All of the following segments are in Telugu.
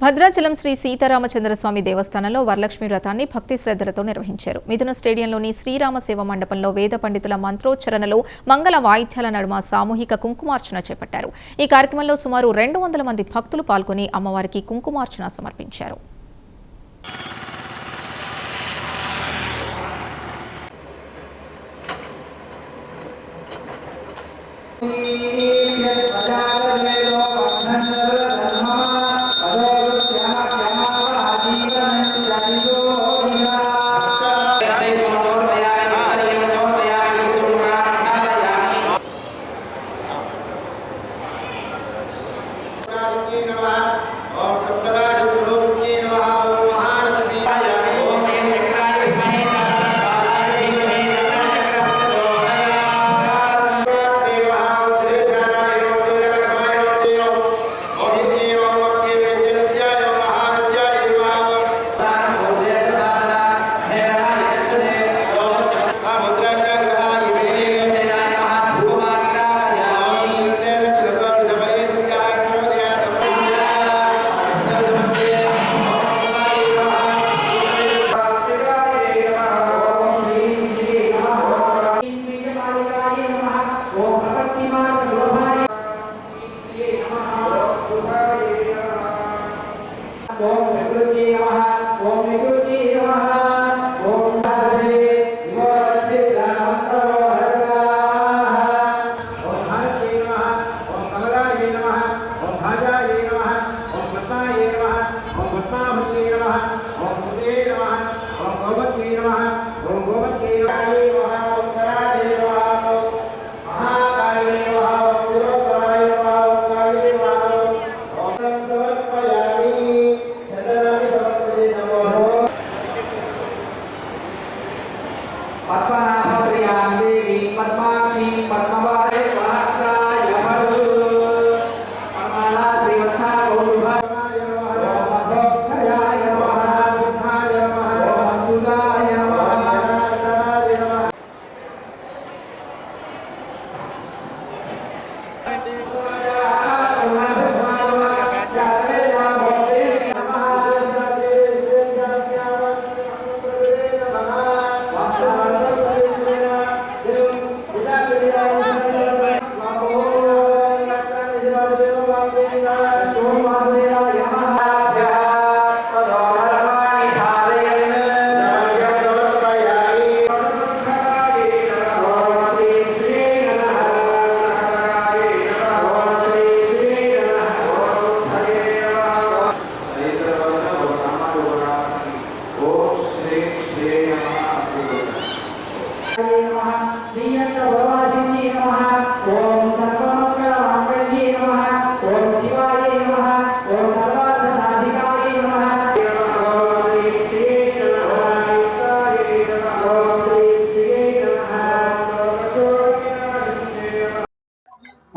భద్రాచలం శ్రీ సీతారామచంద్రస్వామి దేవస్థానంలో వరలక్ష్మి వ్రతాన్ని భక్తి శ్రద్ధలతో నిర్వహించారు. మిథున స్టేడియంలోని శ్రీరామ సేవ మండపంలో వేద పండితుల మంత్రోచ్చరణలో మంగళ వాయిద్యాల నడుమ సామూహిక కుంకుమార్చన చేపట్టారు. ఈ కార్యక్రమంలో సుమారు 200 మంది భక్తులు పాల్గొని అమ్మవారికి కుంకుమార్చన సమర్పించారు.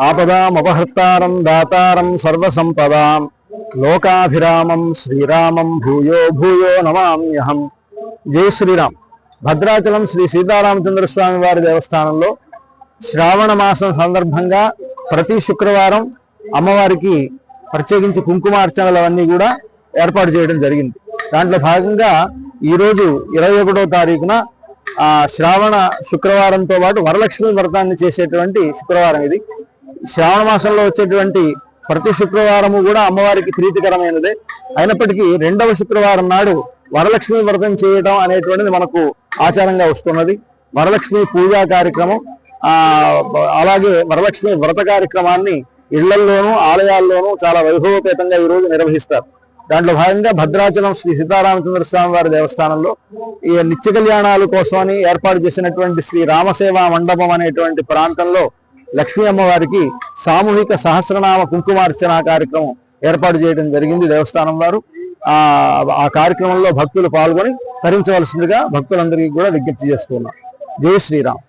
ఆపదామపహర్తారం దాతారం సర్వసంపదాం లోకాభిరామం శ్రీరామం భూయో భూయో నమామ్యహం. జై శ్రీరామ్. భద్రాచలం శ్రీ సీతారామచంద్రస్వామి వారి దేవస్థానంలో శ్రావణ మాసం సందర్భంగా ప్రతి శుక్రవారం అమ్మవారికి ప్రత్యేకించి కుంకుమార్చనలు అవన్నీ కూడా ఏర్పాటు చేయడం జరిగింది. దాంట్లో భాగంగా ఈరోజు 21వ తారీఖున శ్రావణ శుక్రవారంతో పాటు వరలక్ష్మి వ్రతాన్ని చేసేటువంటి శుక్రవారం ఇది. శ్రావణ మాసంలో వచ్చేటువంటి ప్రతి శుక్రవారము కూడా అమ్మవారికి ప్రీతికరమైనదే. అయినప్పటికీ 2వ శుక్రవారం నాడు వరలక్ష్మి వ్రతం చేయడం అనేటువంటిది మనకు ఆచారంగా వస్తున్నది. వరలక్ష్మి పూజా కార్యక్రమం, అలాగే వరలక్ష్మి వ్రత కార్యక్రమాన్ని ఇళ్లల్లోనూ ఆలయాల్లోనూ చాలా వైభవపేతంగా ఈరోజు నిర్వహిస్తారు. దాంట్లో భాగంగా భద్రాచలం శ్రీ సీతారామచంద్ర స్వామి వారి దేవస్థానంలో ఈ నిత్య కళ్యాణాల కోసమని ఏర్పాటు చేసినటువంటి శ్రీ రామసేవా మండపం అనేటువంటి ప్రాంతంలో లక్ష్మీ అమ్మవారికి సామూహిక సహస్రనామ కుంకుమార్చన కార్యక్రమం ఏర్పాటు చేయడం జరిగింది దేవస్థానం వారు. ఆ కార్యక్రమంలో భక్తులు పాల్గొని తరించవలసిందిగా భక్తులందరికీ కూడా విజ్ఞప్తి చేస్తున్నారు. జై శ్రీరామ్.